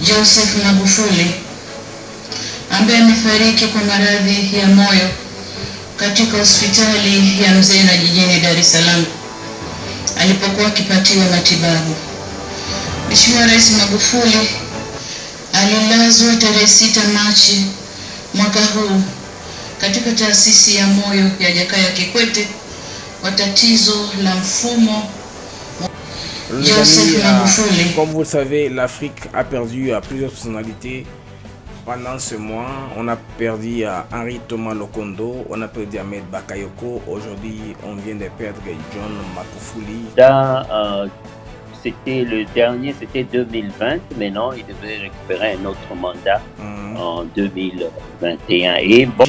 Joseph Magufuli ambaye amefariki kwa maradhi ya moyo katika hospitali ya Mzena jijini Dar es Salaam alipokuwa akipatiwa matibabu. Mheshimiwa Rais Magufuli alilazwa tarehe 6 Machi mwaka huu katika taasisi ya moyo ya Jakaya Kikwete kwa tatizo la mfumo. Joseph Magufuli. Comme vous le savez, l'Afrique a perdu plusieurs personnalités pendant ce mois. On a perdu Henri Thomas Lokondo, on a perdu Ahmed Bakayoko. Aujourd'hui, on vient de perdre John Magufuli. C'était le dernier, c'était 2020. Maintenant, il devait récupérer un autre mandat en 2021. Et bon,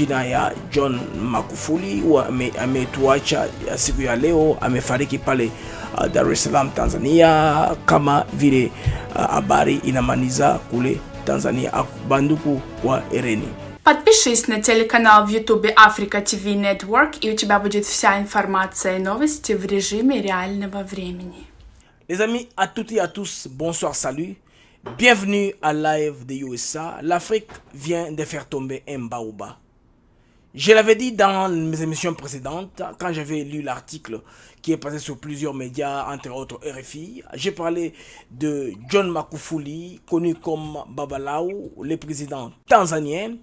John Magufuli ametuacha siku ya leo, amefariki pale Dar es Salaam, Tanzania, kama vile habari inamaniza kule Tanzania. Banduku wa Ereni. Подпишись на телеканал в YouTube Africa TV Network, и у тебя будет вся информация и новости в режиме реального времени. Les amis, à toutes et à tous, bonsoir, salut. Bienvenue à Live de USA. L'Afrique vient de faire tomber un baobab. Je l'avais dit dans mes émissions précédentes, quand j'avais lu l'article qui est passé sur plusieurs médias, entre autres RFI, j'ai parlé de John Magufuli, connu comme Babalawo, le président tanzanien,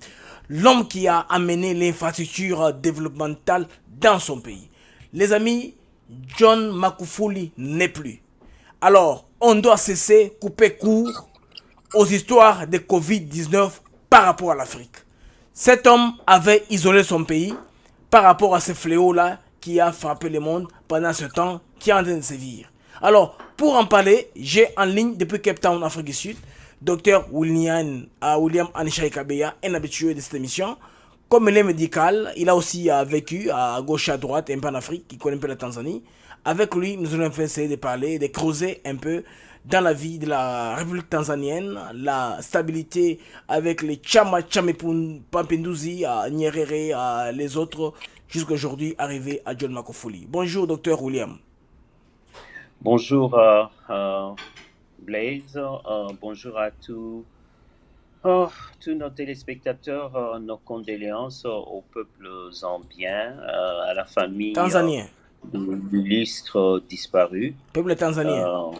l'homme qui a amené l'infrastructure développementale dans son pays. Les amis, John Magufuli n'est plus. Alors, on doit cesser, couper court aux histoires de Covid-19 par rapport à l'Afrique. Cet homme avait isolé son pays par rapport à ce fléau-là qui a frappé le monde pendant ce temps qui est en train de sévir. Alors, pour en parler, j'ai en ligne depuis Cape Town, Afrique du Sud, Dr William Anishai Kabeya, un habitué de cette émission. Comme il est médical, il a aussi vécu à gauche et à droite, un peu en Afrique, il connaît un peu la Tanzanie. Avec lui, nous allons essayer de parler, de creuser un peu dans la vie de la République tanzanienne, la stabilité avec les Chama Pampinduzi, Nyerere, les autres, jusqu'à aujourd'hui arrivé à John Magufuli. Bonjour, Dr William. Bonjour, Blaise. Bonjour à tous nos téléspectateurs. Nos condoléances au peuple zambien, à la famille tanzanien. De l'illustre disparu. Peuple tanzanien.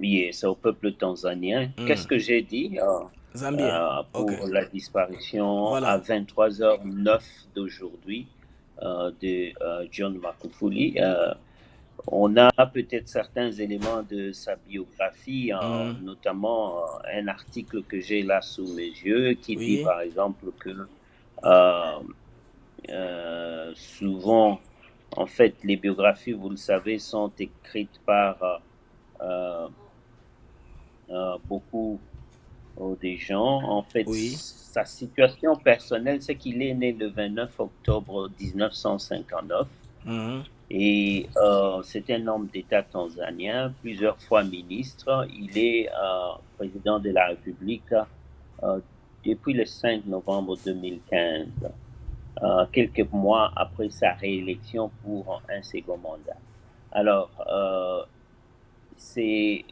Yes, au peuple tanzanien. Qu'est-ce que j'ai dit pour la disparition voilà. À 23h09 d'aujourd'hui de John Magufuli. On a peut-être certains éléments de sa biographie, notamment un article que j'ai là sous mes yeux qui dit par exemple que souvent, en fait, les biographies, vous le savez, sont écrites par beaucoup des gens. En fait, sa situation personnelle, c'est qu'il est né le 29 octobre 1959. Et c'est un homme d'État tanzanien, plusieurs fois ministre. Il est président de la République depuis le 5 novembre 2015, quelques mois après sa réélection pour un second mandat. Alors, c'est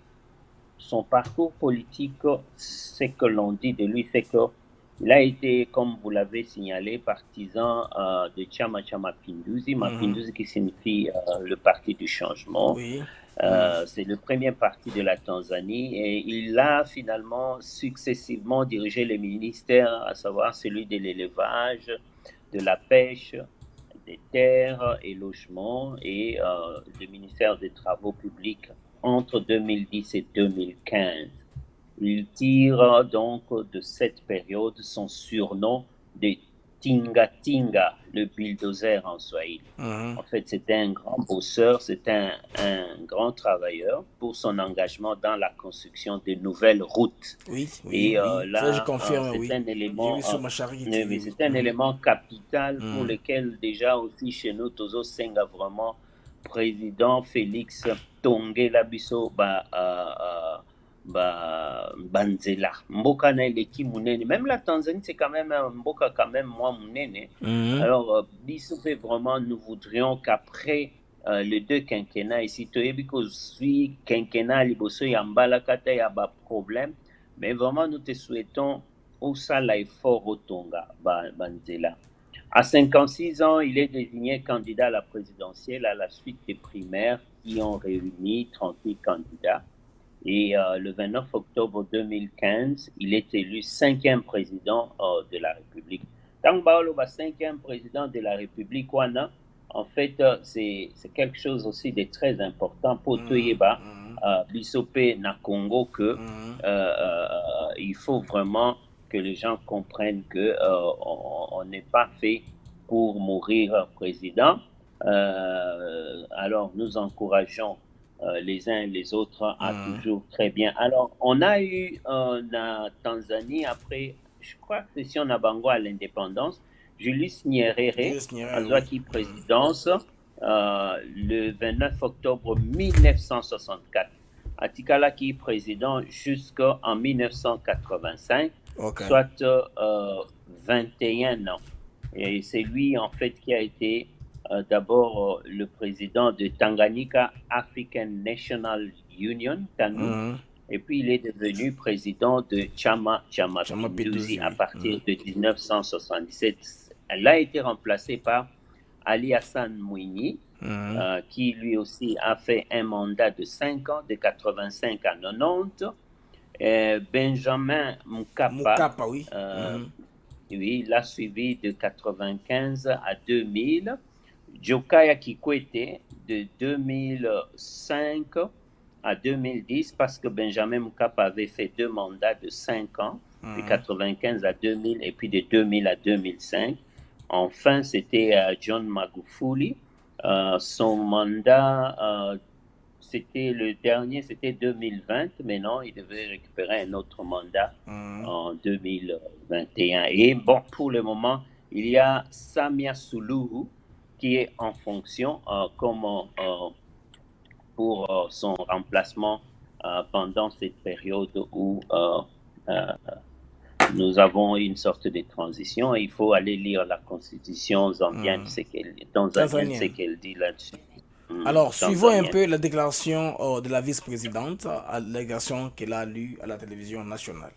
son parcours politique, ce que l'on dit de lui, c'est qu'il a été, comme vous l'avez signalé, partisan de Chama Pinduzi, Mapinduzi qui signifie le parti du changement. C'est le premier parti de la Tanzanie et il a finalement successivement dirigé les ministères, à savoir celui de l'élevage, de la pêche, des terres et logements et le ministère des Travaux publics entre 2010 et 2015. Il tire donc de cette période son surnom de Tinga Tinga, le bulldozer en Swahili. En fait, c'était un grand bosseur, c'était un grand travailleur pour son engagement dans la construction de nouvelles routes. Et là, ça, je confirme, c'est un élément, c'est un élément capital pour lequel déjà aussi chez nous, Tozo Senga vraiment président Félix Tongela Biso Banzela. Mboka na eleki munene. Même la Tanzanie, c'est quand même un mboka quand même moins munene. Alors, biso fait vraiment, nous voudrions qu'après les deux quinquennats ici, toyebi ko zui quinquennat liboso ya mbala kata ya ba problème Mais vraiment, nous te souhaitons Osala et fort Otonga, Banzela. À 56 ans, il est désigné candidat à la présidentielle à la suite des primaires qui ont réuni 38 candidats. Et le 29 octobre 2015, il est élu 5e président de la République. Tangbaolo, 5e président de la République, en fait, c'est quelque chose aussi de très important pour Toyeba, Bissopé, na Congo, que il faut vraiment que les gens comprennent que on n'est pas fait pour mourir président. Alors, nous encourageons les uns et les autres à toujours très bien. Alors, on a eu en Tanzanie, après, je crois que si on a Bango à l'indépendance, Julius Nyerere, qui présidence le 29 octobre 1964. Atikala qui est président jusqu'en 1985, soit 21 ans. Et c'est lui, en fait, qui a été d'abord le président de Tanganyika African National Union, TANU, et puis il est devenu président de Chama Pinduzi à partir de 1977. Elle a été remplacée par Ali Hassan Mwinyi, qui lui aussi a fait un mandat de 5 ans, de 85 à 90. Benjamin Mkapa, oui, il l'a suivi de 95 à 2000. Jokaya Kikwete de 2005 à 2010, parce que Benjamin Mkapa avait fait 2 mandats de 5 ans, de 95 à 2000 et puis de 2000 à 2005. Enfin, c'était John Magufuli. Son mandat, c'était le dernier, c'était 2020, mais non, il devait récupérer un autre mandat en 2021. Et bon, pour le moment, il y a Samia Suluhu qui est en fonction comme pour son remplacement pendant cette période où nous avons une sorte de transition. Il faut aller lire la constitution zambienne, ce qu'elle dit là-dessus. Alors, suivons un peu la déclaration de la vice-présidente, la déclaration qu'elle a lue à la télévision nationale.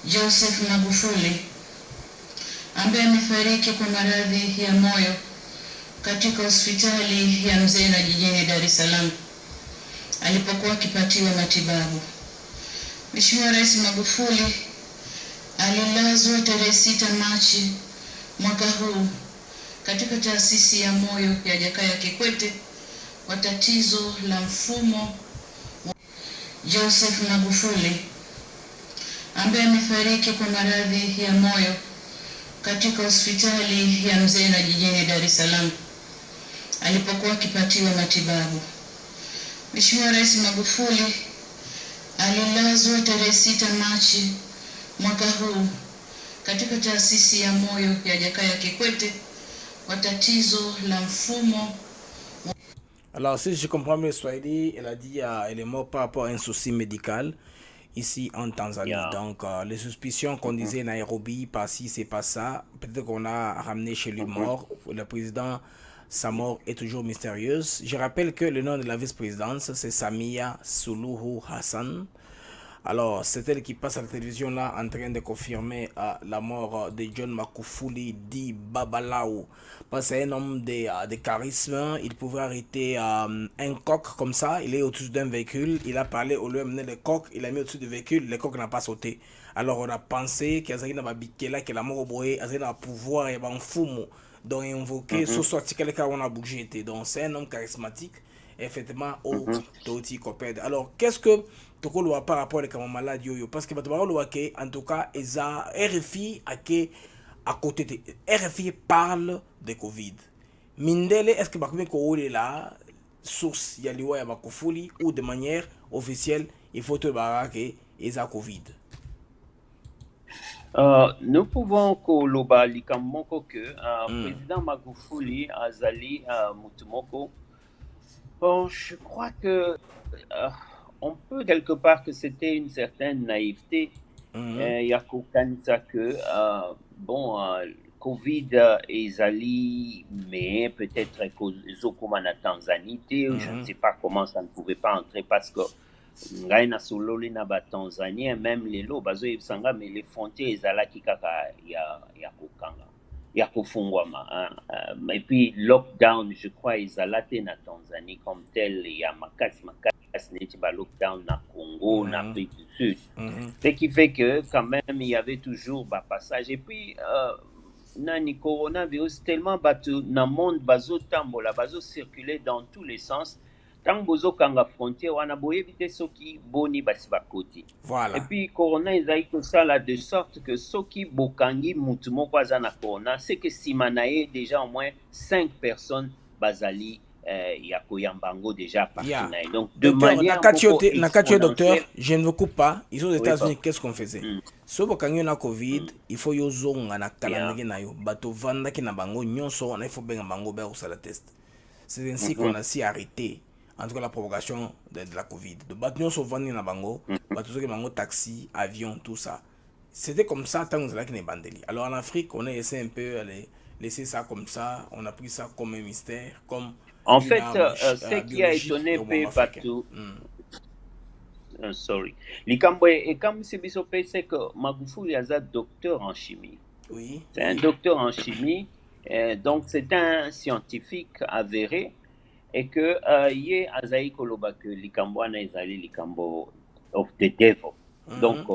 Joseph Magufuli ambaye amefariki kwa maradhi ya moyo katika hospitali ya Mzena jijini Dar es Salaam alipokuwa akipatiwa matibabu. Mheshimiwa Rais Magufuli alilazwa tarehe 6 Machi mwaka huu katika taasisi ya moyo ya Jakaya Kikwete kwa tatizo la mfumo. Joseph Magufuli ambaye amefariki kwa maradhi ya moyo katika hospitali ya Mzena jijini Dar es Salaam alipokuwa akipatiwa matibabu. Mheshimiwa Rais Magufuli alilazwa tarehe 6 Machi mwaka huu katika taasisi ya moyo ya Jakaya Kikwete kwa tatizo la mfumo. Alors, si je comprends bien Swahili, elle a dit elle est morte par rapport à un souci médical ici en Tanzanie. Yeah. Donc, les suspicions qu'on disait Nairobi, pas ci, c'est pas ça. Peut-être qu'on a ramené chez lui mort. Le président, sa mort est toujours mystérieuse. Je rappelle que le nom de la vice-présidence, c'est Samia Suluhu Hassan. Alors, c'est elle qui passe à la télévision là en train de confirmer la mort de John Magufuli dit Babalawo. Parce que c'est un homme de charisme. Il pouvait arrêter un coq comme ça. Il est au-dessus d'un véhicule. Il a parlé, au lieu de mener le coq, il a mis au-dessus du véhicule. Le coq n'a pas sauté. Alors, on a pensé qu'il y a que la mort au boé, il y a un pouvoir, il y a un fumo. Donc, invoqué, ce soit que le cas où on a bougé. Donc, c'est un homme charismatique. Effectivement, au Toti Coped. Alors, qu'est-ce que par rapport à malade yo parce que en tout cas RFI à côté de RFI parle de Covid. Mindele est-ce que bakome ko là source ya liwa ya Magufuli ou de manière officielle il faut te barake eza Covid. Nous pouvons koloba likamoko que président Magufuli azali mutumoko. Bon, je crois que on peut quelque part que c'était une certaine naïveté. Il y a ça que Covid ezali, mais peut-être que Zokumana Tanzanie, je ne sais pas comment ça ne pouvait pas entrer parce que ngai na sololi na Tanzanien même lelo bazo yebisanga mais les frontières ezalaki kaka ya kokanga ya kofungwama hein. Et puis lockdown je crois ezalate na Tanzanie comme tel ya makasi neti ba lockdown na Congo na Afrique du Sud. Ce qui fait que quand même il y avait toujours passage. Et puis nani coronavirus tellement batu na monde bazo tambola bazo circuler dans tous les sens. Tant bozo kanga frontière wana boye vite soki boni basi bakoti. Voilà. Et puis corona ezali ko sala de sorte que soki bokangi mutu moko aza na corona c'est que simanaye déjà au moins 5 personnes bazali ya koyambango déjà parti naye. Donc de manière nakatio docteur, je ne vous coupe pas. Ils sont aux États-Unis, qu'est-ce qu'on faisait? So bokangi na Covid, il faut yo zonga na kalangi na yo. Bato vanda ki na bango nyonso wana il faut benga bango ba ko la test. C'est ainsi qu'on a si arrêté en tout cas la propagation de la Covid. De bateaux sont vendus dans Bango, bateaux qui mango taxi, avion, tout ça. C'était comme ça tant que nous avons bandeli. Alors en Afrique, on a essayé un peu de laisser ça comme ça. On a pris ça comme un mystère, comme. En fait, ce qui a étonné Batou. Sorry. Et comme c'est bisopé, c'est que Magufuli est un docteur en chimie. Oui. C'est un docteur en chimie. Donc c'est un scientifique avéré. Et que yé azaï koloba que likambo na ezali likambo of the devil. Donc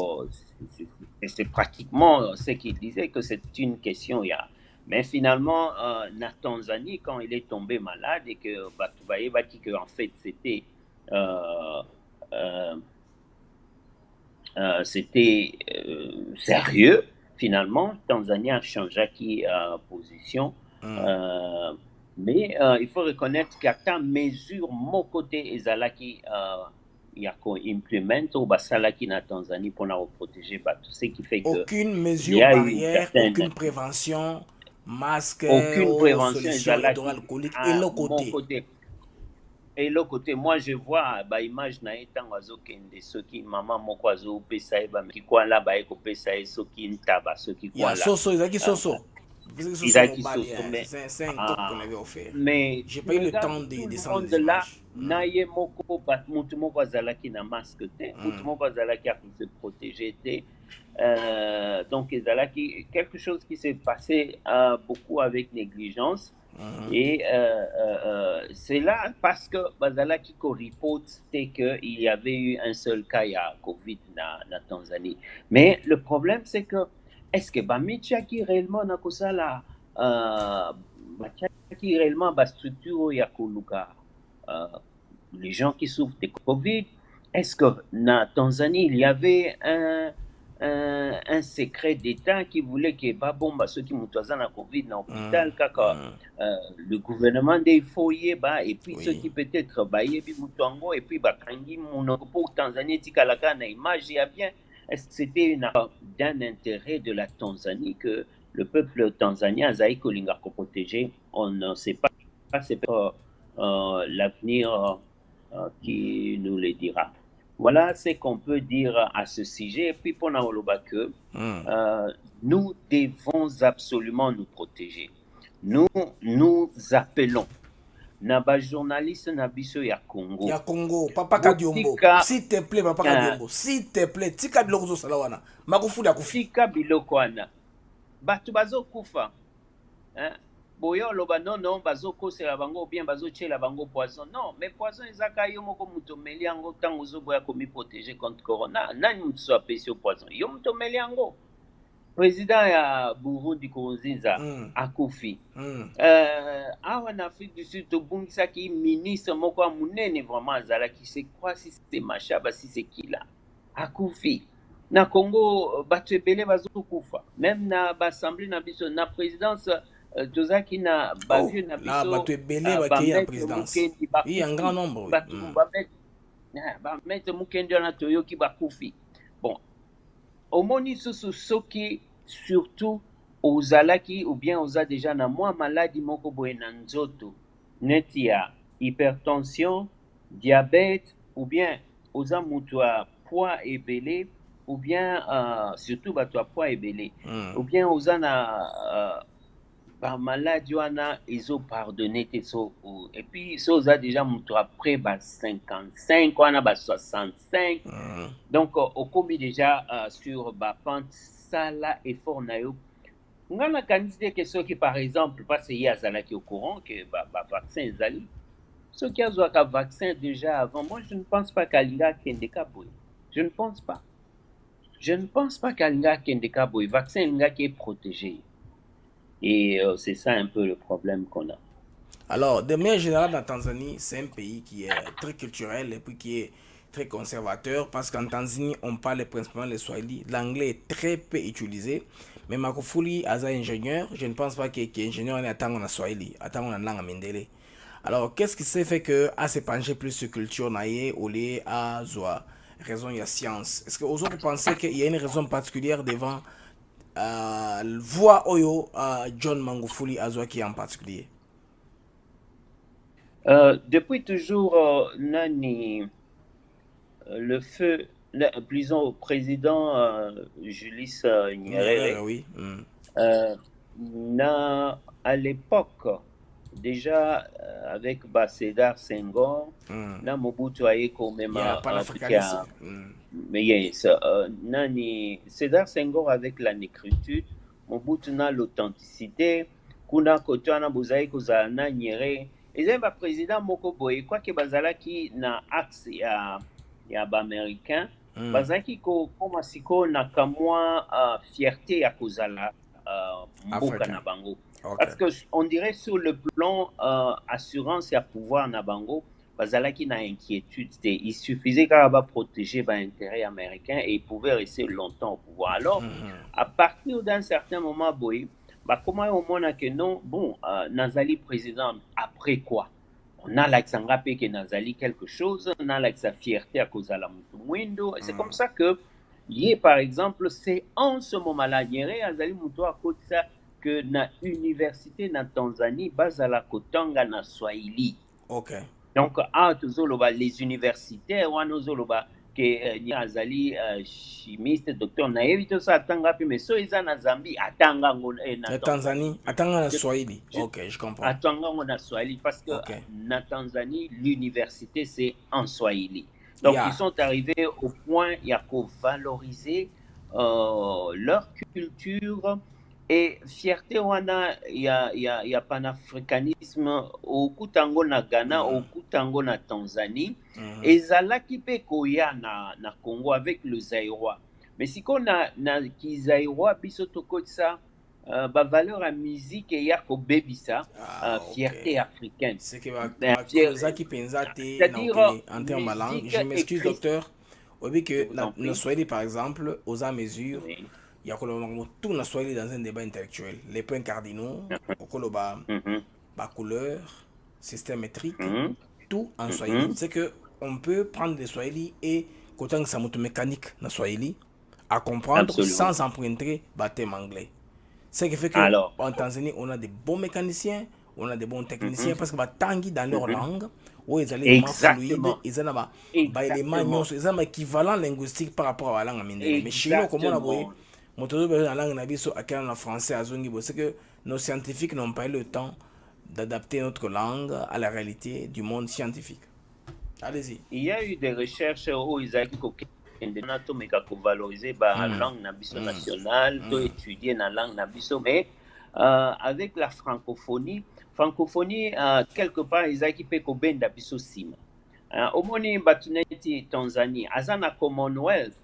c'est pratiquement ce qu'il disait que c'est une question ya. Mais finalement na Tanzanie quand il est tombé malade et que batubaye bati que en fait c'était sérieux finalement Tanzanie a changé qui position. Mais il faut reconnaître qu'à ta mesure, mon côté ezalaki il y a qu'on implémente au basalaki na Tanzanie pour nous protéger tout ce qui fait que aucune mesure barrière, aucune prévention, masque, aucune prévention ezalaki hydroalcoolique et l'autre côté moi je vois ba image na etango azokende soki maman moko azo pesa ba ki kwa la ba eko pesa soki ntaba soki kwa la soso ezalaki soso. C'est un top qu'on avait offert. Mais j'ai pas eu le temps de descendre les images. Naye moko mutu moko azalaki na masque te, mutu moko azalaki pour se protéger te. Donc ezalaki quelque chose qui s'est passé beaucoup avec négligence. Et c'est là parce que bazalaki ko report c'était que il y avait eu un seul cas à Covid na Tanzanie. Mais le problème c'est que est-ce que Bamichaki réellement na kosala Bamichaki réellement ba structure ya koluka les gens qui souffrent de Covid, est-ce que na Tanzanie il y avait un secret d'État qui voulait que babomba ceux qui mutoza na Covid na hôpital kaka le gouvernement des foyers et puis ceux qui peut-être bayebi mutongo et puis bakangi monoko pour Tanzanie tikalaka na image ya bien. Est-ce que c'était d'un intérêt de la Tanzanie que le peuple tanzanien a kolinga ko protéger? On ne sait pas, c'est l'avenir qui nous le dira. Voilà ce qu'on peut dire à ce sujet. Et puis pour Naoloba que nous devons absolument nous protéger. Nous appelons Naba journaliste Nabiso ya Congo. Ya Congo, Papa Kadiombo. S'il te plaît, Papa Kadiombo. S'il te plaît, tika biloko salawana. Magufuli akufi. Tika biloko wana. Batu bazo kufa. Boyo loba non bazo kosela bango bien bazo tchela bango poison. Non, mais poison ezaka yo moko mutomeli yango tango zo boya komi protéger contre corona. Nani mutu so apesi poison. Yo mutomeli yango. Président ya Burundi Nkurunziza akufi. Awa en Afrique du Sud tobungisaki ministre moko ya munene vraiment azalaki c'est quoi si c'est Machaba si c'est qui là akufi. Na Congo bato ebele bazokufa. Même na assemblée na biso na présidence tozaki na bavieux na biso bato ebele bakei ya présidence. Il y a un grand nombre. Ba mettre Mukendi na toyoki bakufi. Bon. Omoni susu soki surtout aux alaki ou bien aux a déjà na moi maladie moko boye na nzoto neti ya hypertension, diabète ou bien aux a mutu a poids ebele ou bien surtout bato a poids ebele ou bien aux a na Ba maladie wana ils ont pardonné te so et puis so za déjà moto après ba 55 wana ba 65 donc okomi déjà sur ba pente sala effort na yo nga na kanisi que soki par exemple parce que ye azalaki au courant que ba vaccin ezali soki azwaka vaccin déjà avant moi je ne pense pas qu'alinga akende ka boye je ne pense pas qu'alinga akende ka boye vaccin elingaki protégé. Et c'est ça un peu le problème qu'on a. Alors, de manière générale, la Tanzanie, c'est un pays qui est très culturel et puis qui est très conservateur parce qu'en Tanzanie, on parle principalement le Swahili. L'anglais est très peu utilisé. Mais Makufuli, as ingénieur, je ne pense pas qu'il est ingénieur en attendant en Swahili, attendant en langue Mendele. Alors, qu'est-ce qui s'est fait que à se pencher plus sur culture naïe au lieu à Zoa raison il y a science? Est-ce que vous autres pensez qu'il y a une raison particulière devant voix Oyo John Magufuli Azwa qui en particulier? Depuis toujours, Nani, le feu, disons, président Julius Nyerere, oui. à l'époque, déjà avec Sédar Senghor, na Mobutu Ayeko même mais yes, Nani, Sédar Senghor avec la négritude, Mobutu na l'authenticité, kuna kotwana bozali kozala na Nyerere. Ezali ba président moko boye quoi que bazalaki na axe ya ba américain bazalaki ko koma siko na kamwa fierté ya kozala mboka na bango parce que on dirait sur le plan assurance ya pouvoir na bango bazalaki na inquiétude il suffisait qu'à ba protéger ba intérêt américain et ils pouvaient rester longtemps au pouvoir. Alors à partir d'un certain moment boye comment on a que non, bon, Nazali président, après quoi? On a l'exemple que Nazali quelque chose, on a sa fierté à cause de la Mutumwendo. C'est comme ça que, par exemple, c'est en ce moment-là, Nazali Mutu à cause de ça, que na université na Tanzanie, Bazala Kotanga na Swahili. Ok. Donc, les universitaires, que Azali chimiste docteur na evito sa atanga pe mais so eza na Zambie atanga na Tanzanie atanga na Swahili. OK, je comprends. Atanga na Swahili parce que na Tanzanie l'université c'est en Swahili. Donc ils sont arrivés au point il y a qu'au valoriser leur culture et fierté wana il y a panafricanisme au kutango na Ghana au kutango na Tanzanie ezalaki pe koya na Congo avec le Zaïrois mais si qu'on a na ki Zaïrois biso tokotsa ba valeur à musique et ya ko bebisa fierté africaine c'est que ba qui penzate en termes de langue. Je m'excuse docteur oui que na Swahili par exemple aux à mesure il y a tout na Swahili dans un débat intellectuel les points cardinaux okoloba ba couleur système métrique tout en Swahili c'est que on peut prendre les Swahili et côté sa moto mécanique na Swahili à comprendre sans emprunter baptême anglais. Ce qui fait que en Tanzanie on a des bons mécaniciens, on a des bons techniciens parce que ba tangi dans leur langue où ils allaient fluide, ils ont ba éléments ils ont équivalent linguistique par rapport à la langue mindele. Mais chez nous comme on a voyé moto la langue na biso akana na français azongi c'est que nos scientifiques n'ont pas eu le temps d'adapter notre langue à la réalité du monde scientifique. Allez-y. Il y a eu des recherches où ils ont valoriser la langue nationale, étudier la langue nabiso, mais avec la francophonie, quelque part, ils ont équipé Koben nabiso sim. Au moins, Batuneti Tanzanie, Azana Commonwealth,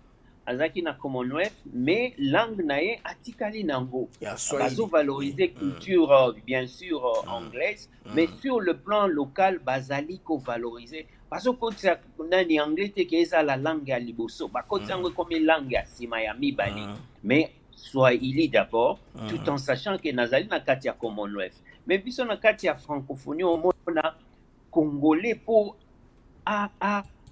Azaki na Commonwealth, mais langue nae atikali nango. Bazo valoriser culture, bien sûr, anglaise, mais sur le plan local, bazaliko valoriser. Parce que nani anglais te keza la langue ya liboso, bakoti yango comme langue ya sima ya mibali. Mais Swahili d'abord, tout en sachant que nazali na kati ya Commonwealth. Mais biso na kati ya francophonie au mona congolais pour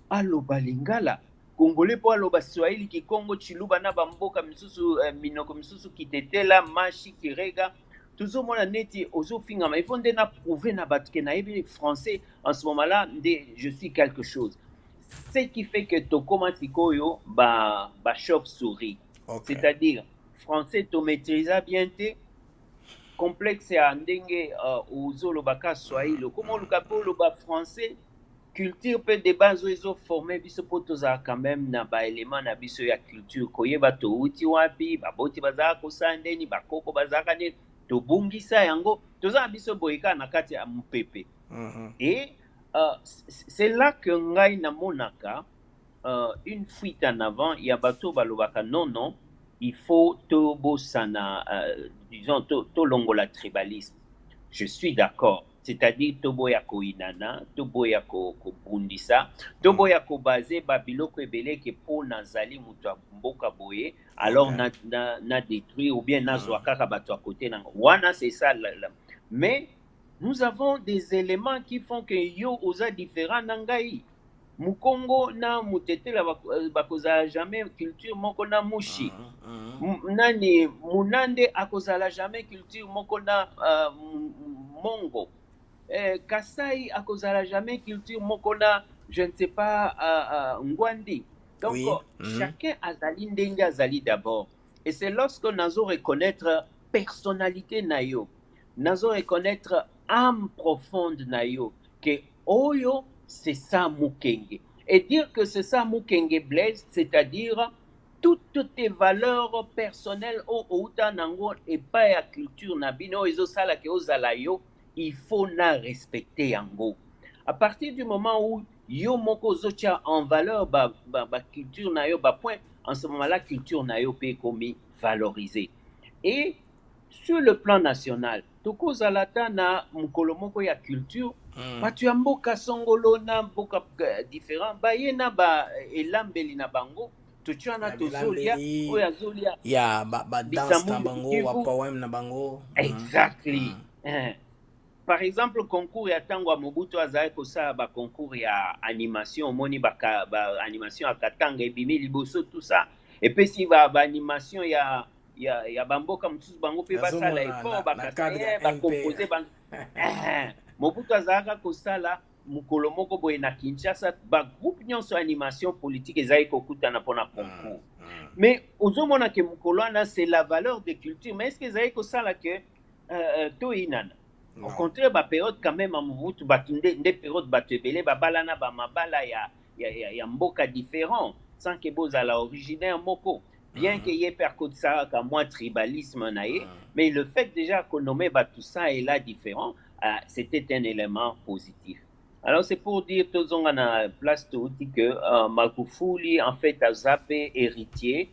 aloba lingala. Congolais pour aloba Swahili ki Congo chiluba na bamboka misusu minoko misusu kitetela mashi kirega. Toujours mon neti ozo finga mais il faut na prouver na batke na ebi français en ce moment-là je suis quelque chose. Ce qui fait que tokoma sikoyo ba chauve-souris. C'est-à-dire français to maîtrisa bien te complexe ya ndenge ozolobaka swahili okoma oluka mpe oloba français culture mpe débat ezoforme biso mpo tozala quand même na baélément na biso ya culture koyeba touti wapi baboti bazalaka kosala ndeni bakoko bazalaka ndeni tobungisa yango toza na biso boye kaka na kati ya mopepe et c'est là que ngai namonaka une fuite en avant ya bato balobaka non il faut tobosana disons tolongola tribalisme. Je suis d'accord. C'est-à-dire toboya ko inana, toboya ko bundisa, toboya ko basé babiloko ebele ke po nazali mutu mboka boye, alors na détruire ou bien na zwaka bato à côté na. Wana c'est ça mais nous avons des éléments qui font que yo oza différent nangai. Mukongo na mutetela bakozala jamais culture moko na mushi. Nani munande akozala jamais culture moko na mongo. Kasai akozala jamais culture moko na je ne sais pas ngwandi. Donc chacun azali ndenge azali d'abord. Et c'est lorsque nazo reconnaître personnalité na yo, nazo reconnaître âme profonde na yo que oyo c'est ça Mukenge. Et dire que c'est ça Mukenge Blaise, c'est-à-dire toutes tes valeurs personnelles au Outanango et pas la culture nabino ezo sala ke ozala yo, il faut na respecter yango. À partir du moment où yo moko zotia en valeur ba culture na yo ba point, en ce moment-là culture na yo peut comme valoriser. Et sur le plan national, toko zalata na mukolo moko ya culture batu ya mboka songolo na mboka différent baye na ba elambeli na bango tuchua na tozolia oya zolia ya ba dance na bango wa poem na bango exactly par exemple concours ya tango ya Mobutu azali kosala ba concours ya animation moni ba animation ya katanga ebimi liboso tout ça et puis si ba animation ya bamboka mususu bango pe basala effort ba composer ba Mobutu azalaka kosala mukolo moko boye na Kinshasa ba groupe nyonso animation politique ezali kokutana pona concours. Mais ozomona ke mukolo na c'est la valeur de culture, mais est-ce que ezali kosala que to inana? Au contraire ba période quand même à Mobutu batunde des périodes batebele ba balana ba mabala ya mboka différent sans que bozala originaire moko. Bien qu'il y ait percute ça comme moi tribalisme naïe, mais le fait déjà qu'on nommait tout ça est là différent. C'était un élément positif. Alors c'est pour dire que nous avons place tout que Magufuli en fait a zappé héritier.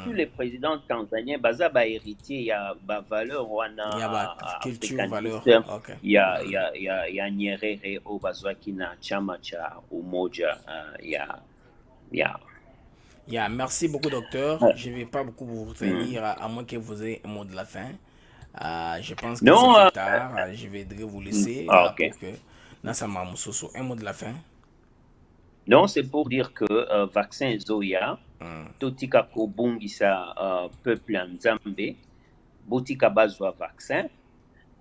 Tous les présidents tanzaniens bazaba héritier il y a valeur wana il y a culture valeur il y a Nyerere au bazwaki na chama cha umoja Yeah, merci beaucoup docteur. Je ne vais pas beaucoup vous retenir à moins que vous ayez un mot de la fin. Je pense que c'est tard. Je vais vous laisser. Okay. Pour que Nassama Moussoso, un mot de la fin. Non, c'est pour dire que vaccin Zoya, Totika Kobungisa peuple en Zambé, Botika Bazwa vaccin,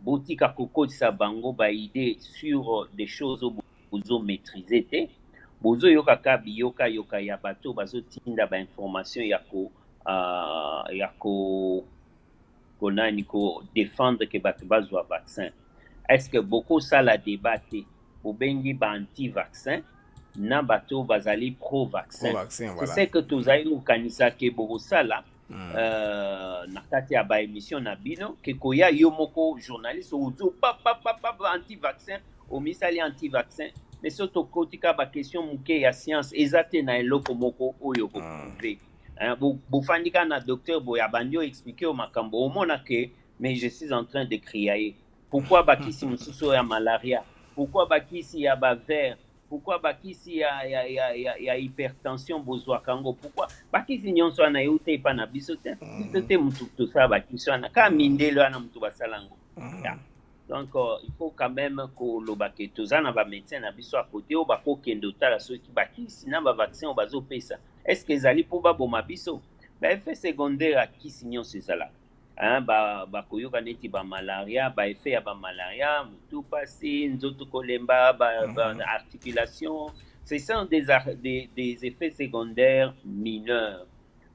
Botika Kokotisa Bango ba idée sur des choses où vous maîtrisez. Bozo yoka kabi yoka ya bato bazo tinda ba information yako konani ko défendre que bato bazwa vaccin. Est-ce que beaucoup ça la débatté au bengi ba anti-vaccin na bato bazali pro-vaccin. Voilà. C'est que tozali ukanisa ke beaucoup ça là na kati ya ba émission na bino ke koya yo moko journaliste ozo pa anti-vaccin o misali anti-vaccin. Mais surtout kotika ba question muke ya science ezate na eloko moko oyo ko prouver bofandika na docteur boya bandio expliquer au makambo omona que mais je suis en train de crier pourquoi bakisi mususu ya malaria, pourquoi bakisi ya ba ver, pourquoi bakisi ya hypertension bozwa kango, pourquoi bakisi nyonso na yote pa na biso te mutu to sa bakisi na ka mindelo na mutu basalango. Donc, il faut quand même que le baquet, tous en va médecin à biso à côté, au bako kendo tala ceux qui baki, sinon va vaccin au bazo pesa. Est-ce que zali pour ba boma biso? Ben effet secondaire à qui signon c'est ça là. Hein, ba koyo kaneti ba malaria, ba effet à ba malaria, tout passé, nzoto kolemba, ba articulation. Ce sont des effets secondaires mineurs.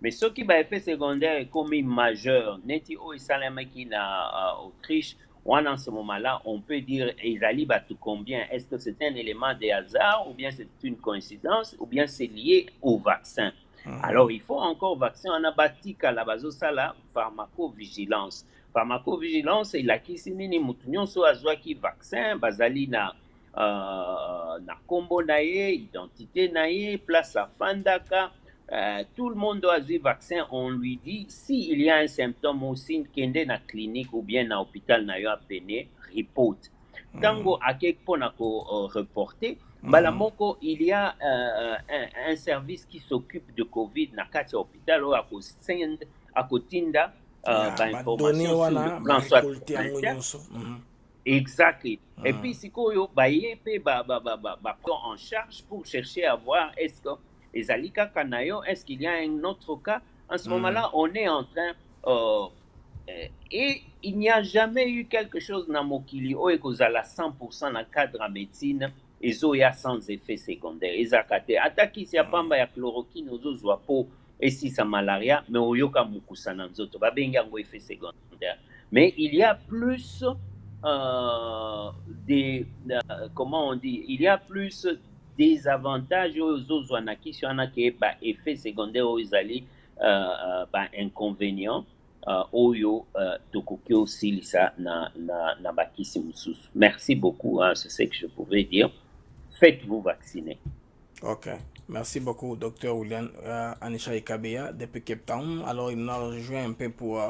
Mais ce qui va effet secondaire comme majeur, neti o isalamaki na Autriche, en ce moment-là, on peut dire Ezali tout combien. Est-ce que c'est un élément de hasard ou bien c'est une coïncidence ou bien c'est lié au vaccin? Alors, il faut encore vaccin. On a bâti à la base ça la pharmacovigilance. Pharmacovigilance, il a qui sinini mutunyon so azwaki vaccin, bazali na kombo naye, identité naye, place à Fandaka. Tout le monde doit avoir vaccin. On lui dit s'il y a un symptôme ou signe kende na clinique ou bien na hôpital na yo apene, report. Tango akek pona ko reporter. Balamoko, il y a un service qui s'occupe de Covid na kati hôpital ou à Kotinda information sur le plan soit exactly. Et puis si koyo baye pe prend en charge pour chercher à voir est-ce que Ezalika Kanayo, est-ce qu'il y a un autre cas? En ce moment-là, on est en train et il n'y a jamais eu quelque chose dans Mokili ou ekozala 100% dans le cadre de médecine et zoya sans effet secondaire. Ezakate ataki si apamba ya chloroquine ozozwa po et si sa malaria mais oyoka mukusana nzoto babenga ngo effet secondaire. Mais il y a plus comment on dit, il y a plus des avantages aux ozwanaki sur un effet secondaire aux ali inconvénients oyo tokokyo silisa na bakisi mususu. Merci beaucoup, c'est ce que je pouvais dire. Faites-vous vacciner. Ok, merci beaucoup, Dr. William Anisha Kabeya depuis Cape Town. Alors, il nous a rejoint un peu pour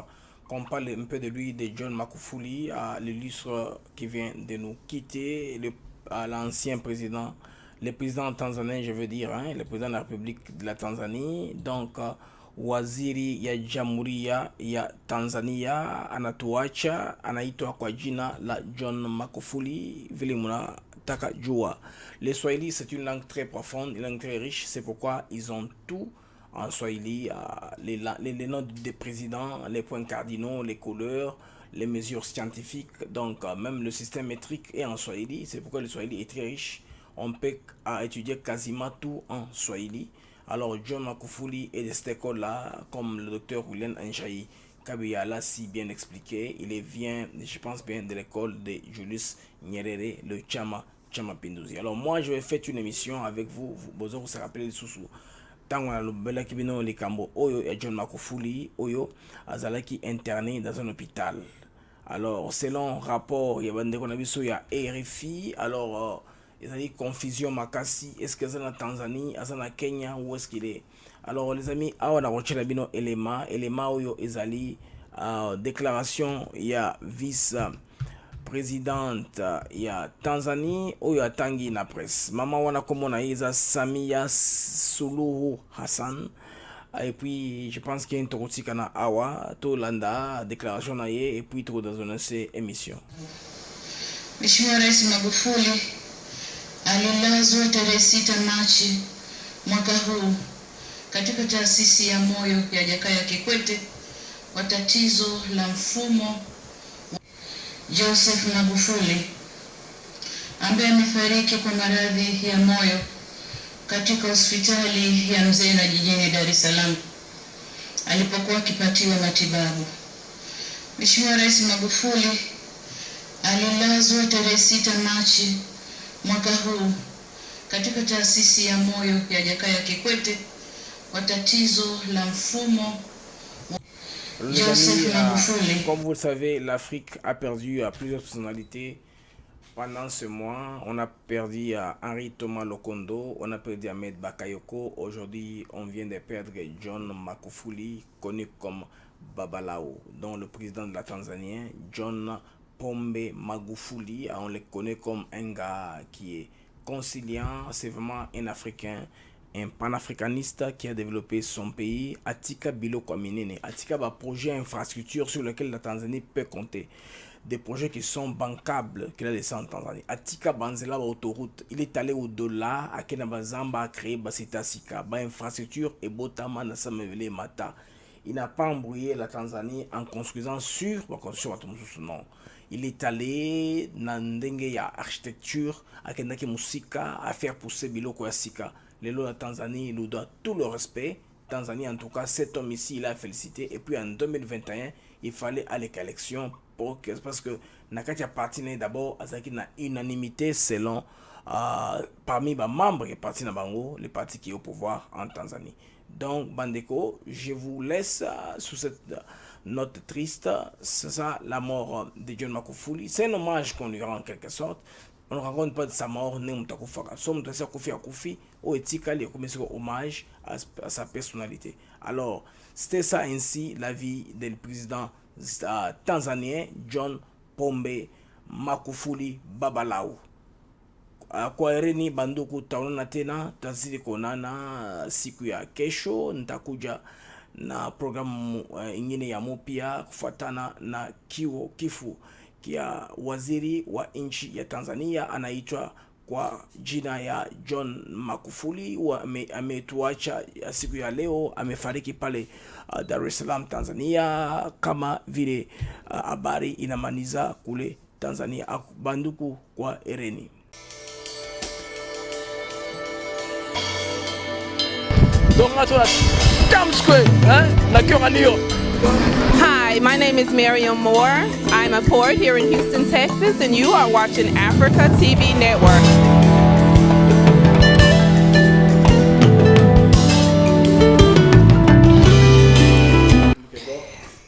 qu'on parle un peu de lui, de John Magufuli, l'illustre qui vient de nous quitter, l'ancien président, le président tanzanien, je veux dire, le président de la République de la Tanzanie. Donc, waziri ya jamhuri ya Tanzania anatuacha, anaitwa kwa jina la John Magufuli, vile mnataka jua. Le Swahili, c'est une langue très profonde, une langue très riche, c'est pourquoi ils ont tout en Swahili, les noms des présidents, les points cardinaux, les couleurs, les mesures scientifiques, donc même le système métrique est en Swahili, c'est pourquoi le Swahili est très riche. On peut étudier quasiment tout en Swahili. Alors John Magufuli est de cette école-là, comme le docteur William Anshai Kabeya l'a si bien expliqué, il vient, je pense bien, de l'école de Julius Nyerere, le Chama Pinduzi. Alors moi, je vais faire une émission avec vous, vous se rappelez sous tango na lobela kibino likambo oyo ya John Magufuli oyo azalaki interné dans un hôpital. Alors selon rapport ya bandeko na biso ya RFI, alors il y a confusion makasi, est-ce que c'est en Tanzanie, est-ce en Kenya, où est-ce qu'il est? Alors les amis, on a reçu bino élément oyo ezali déclaration ya vice présidente ya Tanzanie oyo atangi na presse. Mama wana komona iza Samia Suluhu Hassan. Et puis je pense qu'il y a une tokotika na awa to landa déclaration na ye et puis trop dans une émission. Mheshimiwa Rais Magufuli alilazwa tarehe 6 Machi mwaka huu katika taasisi ya moyo ya Jakaya Kikwete kwa tatizo la mfumo. Joseph Magufuli ambaye amefariki kwa maradhi ya moyo katika hospitali ya Mzena jijini Dar es Salaam alipokuwa akipatiwa matibabu. Mheshimiwa Rais Magufuli alilazwa tarehe 6 Machi mwaka huu katika taasisi ya moyo ya Jakaya Kikwete kwa tatizo la mfumo. Joseph Magufuli. Comme vous le savez, l'Afrique a perdu plusieurs personnalités pendant ce mois. On a perdu Henri Thomas Lokondo, on a perdu Ahmed Bakayoko. Aujourd'hui, on vient de perdre John Magufuli, connu comme Babalao, dont le président de la Tanzanie, John Pombe Magufuli, on le connaît comme un gars qui est conciliant, c'est vraiment un Africain, un panafricaniste qui a développé son pays. Atika Biloko Minene, Atika a un projet infrastructure sur lequel la Tanzanie peut compter. Des projets qui sont bancables qu'il a laissé en Tanzanie. Atika Banzela autoroute, il est allé au-delà, à Kenabazamba a créé Basita Sika, ba infrastructure et Botama Nasamevele Mata. Il n'a pas embrouillé la Tanzanie en construisant sur, non. Il est allé dans ndenge ya architecture, à Kendaki Musika, à faire pousser Biloko ya Sika. La Tanzanie nous doit tout le respect Tanzanie. En tout cas, cet homme ici, il a félicité. Et puis en 2021, il fallait aller à l'élection parce que Nakatia parti d'abord à une unanimité selon parmi les membres du parti Nabango, les partis qui est au pouvoir en Tanzanie. Donc, Bandeko, je vous laisse sous cette note triste. C'est ça, la mort de John Magufuli. C'est un hommage qu'on lui rend en quelque sorte. On ne raconte pas de sa mort, ni Moutakufaka. Somme de sa Koufi, au éthique, il commence hommage à sa personnalité. Alors, c'était ça ainsi la vie du président tanzanien John Pombe Magufuli Babalawo. Kwa ereni banduku taonana tena, tazidi kuonana siku ya kesho. Nitakuja na programu ingine ya mupya kufuatana na kifo kia waziri wa nchi ya Tanzania anaitwa kwa jina ya John Magufuli. Ametuacha siku ya leo, amefariki pale Dar es Salaam Tanzania, kama vile habari inamaniza kule Tanzania. Banduku kwa ereni. Hi, my name is Miriam Moore. I'm a poet here in Houston, Texas, and you are watching Africa TV Network.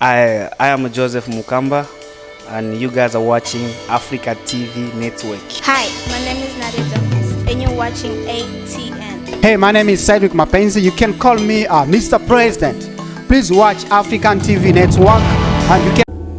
I am Joseph Mukamba, and you guys are watching Africa TV Network. Hi, my name is Nadia Jones, and you're watching ATN. Hey, my name is Cedric Mapenzi. You can call me Mr. President. Please watch African TV Network, and you can